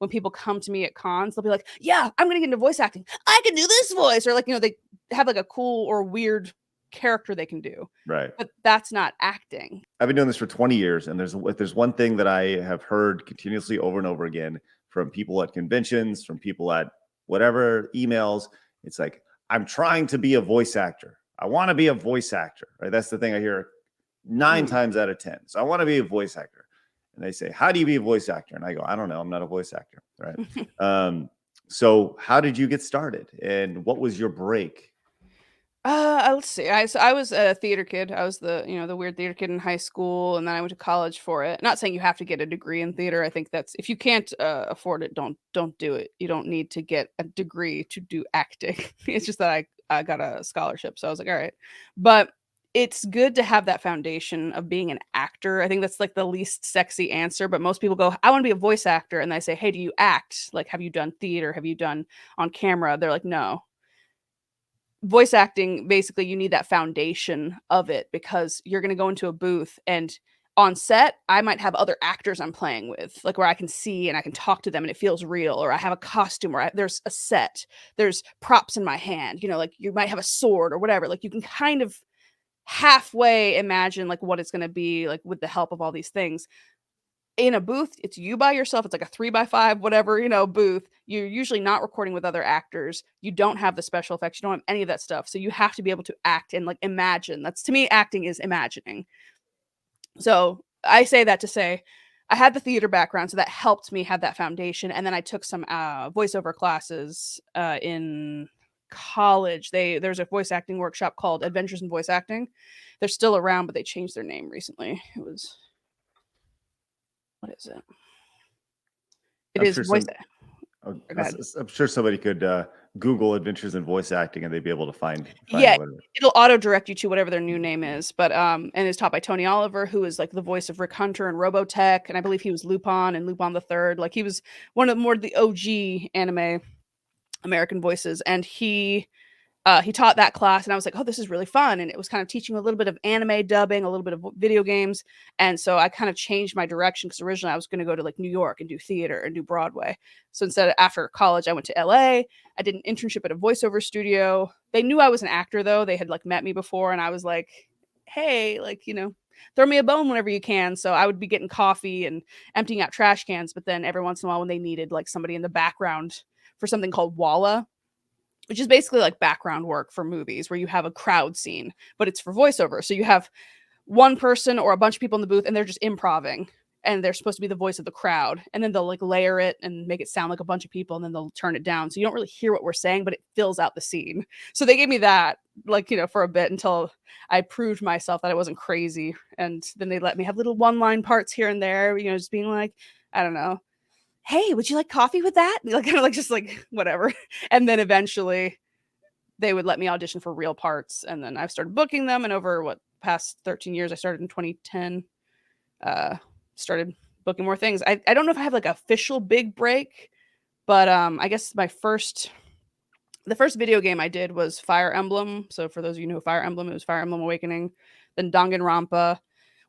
when people come to me at cons, they'll be like, yeah, I'm going to get into voice acting. I can do this voice. Or like, they have like a cool or weird character they can do. Right. But that's not acting. I've been doing this for 20 years, and there's one thing that I have heard continuously over and over again from people at conventions, from people at whatever emails. It's like, I'm trying to be a voice actor. I want to be a voice actor, right? That's the thing I hear 9 times out of 10. So I want to be a voice actor. And they say, how do you be a voice actor? And I go, I don't know. I'm not a voice actor, right? So how did you get started? And what was your break? Let's see. I was a theater kid. I was the weird theater kid in high school, and then I went to college for it. Not saying you have to get a degree in theater. I think that's if you can't afford it, don't do it. You don't need to get a degree to do acting. It's just that I got a scholarship, so I was like, all right. But it's good to have that foundation of being an actor. I think that's like the least sexy answer, but most people go, I want to be a voice actor, and I say, hey, do you act? Like, have you done theater? Have you done on camera? They're like, no. Voice acting, basically, you need that foundation of it because you're going to go into a booth and on set, I might have other actors I'm playing with, like where I can see and I can talk to them and it feels real, or I have a costume or there's a set, there's props in my hand, like you might have a sword or whatever. Like you can kind of halfway imagine like what it's going to be like with the help of all these things. In a booth, it's you by yourself. It's like a 3x5, whatever, booth. You're usually not recording with other actors. You don't have the special effects. You don't have any of that stuff. So you have to be able to act and like imagine. That's, to me, acting is imagining. So I say that to say I had the theater background, so that helped me have that foundation. And then I took some voiceover classes in college. There's a voice acting workshop called Adventures in Voice Acting. They're still around, but they changed their name recently. What is it? Voice. I'm sure somebody could Google Adventures in Voice Acting and they'd be able to find yeah, it'll auto direct you to whatever their new name is. But and it's taught by Tony Oliver, who is like the voice of Rick Hunter and Robotech, and I believe he was Lupin and Lupin the Third. Like he was one of the OG anime American voices, and he taught that class, and I was like, oh, this is really fun. And it was kind of teaching a little bit of anime dubbing, a little bit of video games. And so I kind of changed my direction because originally I was going to go to like New York and do theater and do Broadway. So instead, after college, I went to LA. I did an internship at a voiceover studio. They knew I was an actor, though. They had like met me before, and I was like, hey, like, throw me a bone whenever you can. So I would be getting coffee and emptying out trash cans. But then every once in a while, when they needed like somebody in the background for something called Walla, which is basically like background work for movies where you have a crowd scene, but it's for voiceover. So you have one person or a bunch of people in the booth and they're just improvising and they're supposed to be the voice of the crowd. And then they'll like layer it and make it sound like a bunch of people and then they'll turn it down. So you don't really hear what we're saying, but it fills out the scene. So they gave me that like, for a bit until I proved myself that I wasn't crazy. And then they let me have little one-line parts here and there, just being like, I don't know, hey, would you like coffee with that? Like kind of like just like whatever. And then eventually they would let me audition for real parts. And then I started booking them. And over past 13 years, I started in 2010, started booking more things. I don't know if I have like official big break, but I guess the first video game I did was Fire Emblem. So for those of you who know Fire Emblem, it was Fire Emblem Awakening, then Danganronpa,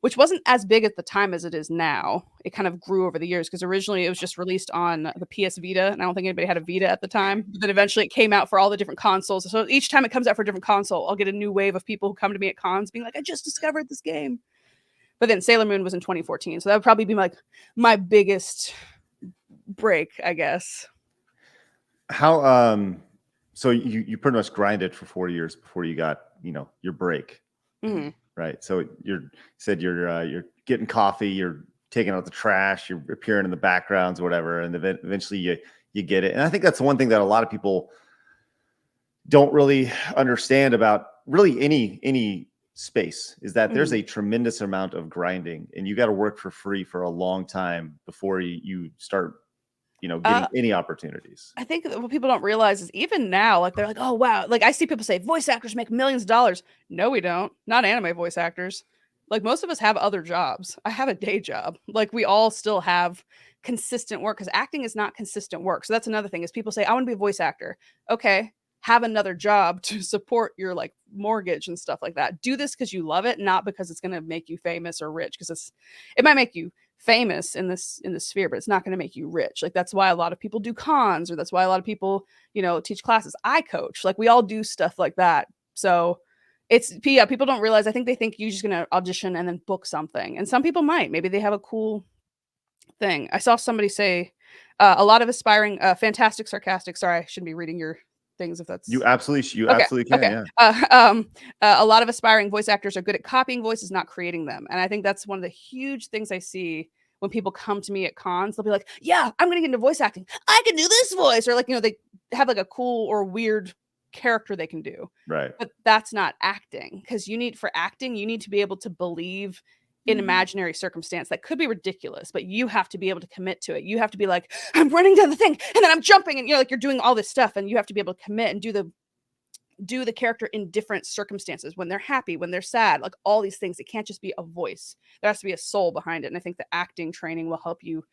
which wasn't as big at the time as it is now. It kind of grew over the years because originally it was just released on the PS Vita, and I don't think anybody had a Vita at the time. But then eventually it came out for all the different consoles. So each time it comes out for a different console, I'll get a new wave of people who come to me at cons being like, I just discovered this game. But then Sailor Moon was in 2014, so that would probably be like my biggest break, I guess. How so you pretty much grinded for 4 years before you got your break. Mm-hmm. Right. So you're getting coffee, you're taking out the trash, you're appearing in the backgrounds or whatever, and eventually you get it. And I think that's one thing that a lot of people don't really understand about really any space is that there's a tremendous amount of grinding, and you got to work for free for a long time before you start getting any opportunities. I think what people don't realize is even now, like they're like, oh wow, like I see people say voice actors make millions of dollars. No, we don't. Not anime voice actors. Like most of us have other jobs. I have a day job. Like we all still have consistent work because acting is not consistent work. So that's another thing is people say, I want to be a voice actor. Okay, have another job to support your like mortgage and stuff like that. Do this because you love it, not because it's going to make you famous or rich, because it might make you famous in this sphere, but it's not going to make you rich. Like that's why a lot of people do cons, or that's why a lot of people, teach classes. I coach. Like we all do stuff like that. So people don't realize. I think they think you're just going to audition and then book something, and some people might. Maybe they have a cool thing. I saw somebody say a lot of aspiring, fantastic, sarcastic. Sorry, I shouldn't be reading your things if that's You absolutely okay. can. Okay. Yeah. A lot of aspiring voice actors are good at copying voices, not creating them. And I think that's one of the huge things I see when people come to me at cons. They'll be like, "Yeah, I'm going to get into voice acting. I can do this voice," or like they have like a cool or weird character they can do. Right. But that's not acting, because for acting, you need to be able to believe in imaginary circumstance that could be ridiculous, but you have to be able to commit to it. You have to be like, I'm running down the thing and then I'm jumping, and like you're doing all this stuff, and you have to be able to commit and do the character in different circumstances, when they're happy, when they're sad, like all these things. It can't just be a voice. There has to be a soul behind it. And I think the acting training will help you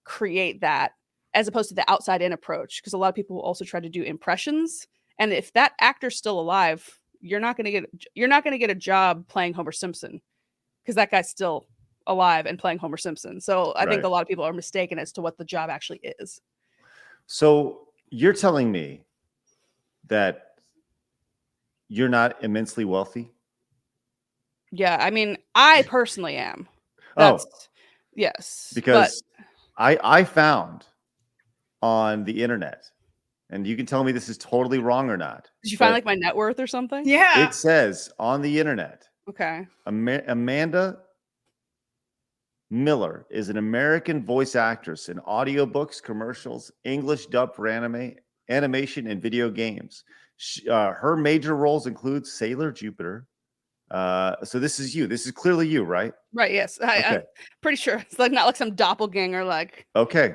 create that, as opposed to the outside in approach, because a lot of people will also try to do impressions. And if that actor's still alive, you're not going to get a job playing Homer Simpson, because that guy's still alive and playing Homer Simpson. So I think a lot of people are mistaken as to what the job actually is. So you're telling me that you're not immensely wealthy? Yeah, I mean, I personally am. Yes. Because I found on the internet, and you can tell me this is totally wrong or not. Did you find like my net worth or something? Yeah. It says on the internet, okay, Amanda Miller is an American voice actress in audiobooks, commercials, English dub for animation, and video games. Her major roles include Sailor Jupiter. So this is you. This is clearly you, right? Right. Yes. I'm pretty sure it's like not like some doppelganger. Like okay.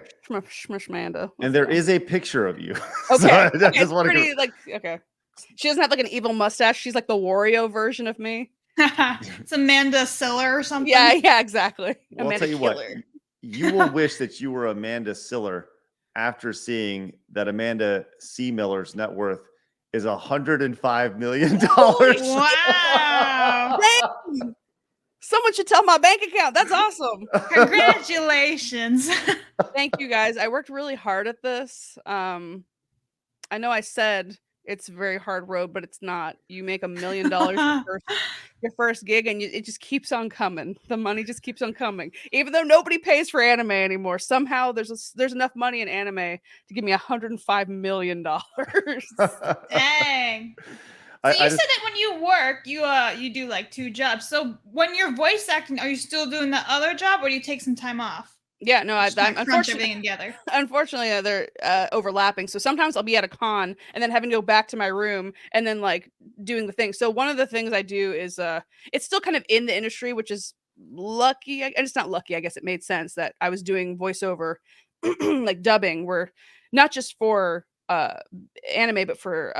Amanda. And there is a picture of you. Okay. So it's pretty like okay. She doesn't have like an evil mustache. She's like the Wario version of me. It's Amanda Siller or something. Yeah, exactly. Well, I'll tell you what, you will wish that you were Amanda Siller after seeing that Amanda C. Miller's net worth is $105 million. Wow. Someone should tell my bank account. That's awesome. Congratulations. Thank you guys. I worked really hard at this. I know I said it's a very hard road, but it's not. You make $1 million your first gig, and it just keeps on coming. The money just keeps on coming, even though nobody pays for anime anymore. Somehow there's enough money in anime to give me $105 million. Dang. So you said that when you work, you do like 2 jobs. So when you're voice acting, are you still doing the other job, or do you take some time off? Yeah, no, I'm unfortunately everything together. Unfortunately, they're overlapping. So sometimes I'll be at a con and then having to go back to my room and then like doing the thing. So one of the things I do is it's still kind of in the industry, which is lucky. And it's not lucky. I guess it made sense that I was doing voiceover, like dubbing, where not just for anime, but for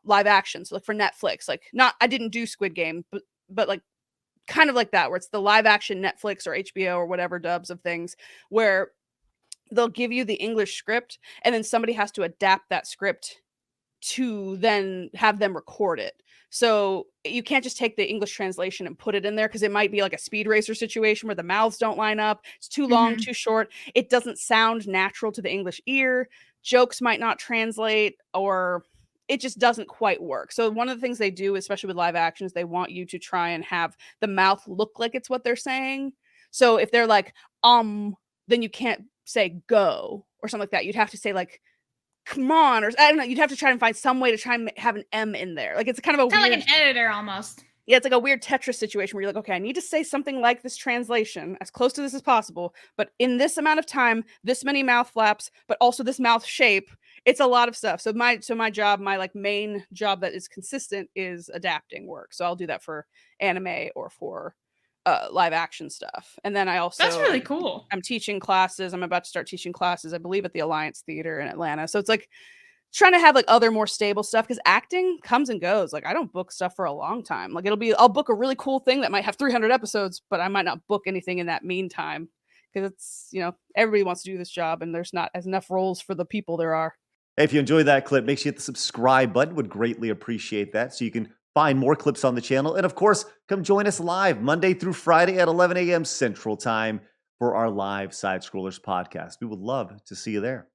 live action. So like for Netflix, like I didn't do Squid Game, but like kind of like that, where it's the live action Netflix or HBO or whatever dubs of things, where they'll give you the English script and then somebody has to adapt that script to then have them record it. So you can't just take the English translation and put it in there, because it might be like a Speed Racer situation where the mouths don't line up. It's too long, too short. It doesn't sound natural to the English ear. Jokes might not translate, or it just doesn't quite work. So one of the things they do, especially with live action, is they want you to try and have the mouth look like it's what they're saying. So if they're like, then you can't say go or something like that. You'd have to say like, come on, or I don't know. You'd have to try and find some way to try and have an M in there. Like it's kind of weird, like an editor almost. Yeah, it's like a weird Tetris situation where you're like, okay, I need to say something like this translation, as close to this as possible, but in this amount of time, this many mouth flaps, but also this mouth shape. It's a lot of stuff. So my job, my like main job that is consistent, is adapting work. So I'll do that for anime or for live action stuff. And then I also that's really cool. I'm teaching classes. I'm about to start teaching classes, I believe, at the Alliance Theater in Atlanta. So it's like trying to have like other more stable stuff, because acting comes and goes. Like I don't book stuff for a long time. Like I'll book a really cool thing that might have 300 episodes, but I might not book anything in that meantime, because it's, everybody wants to do this job and there's not as enough roles for the people there are. If you enjoyed that clip, make sure you hit the subscribe button. Would greatly appreciate that, so you can find more clips on the channel. And of course, come join us live Monday through Friday at 11 a.m. Central Time. for our live Side Scrollers podcast. We would love to see you there.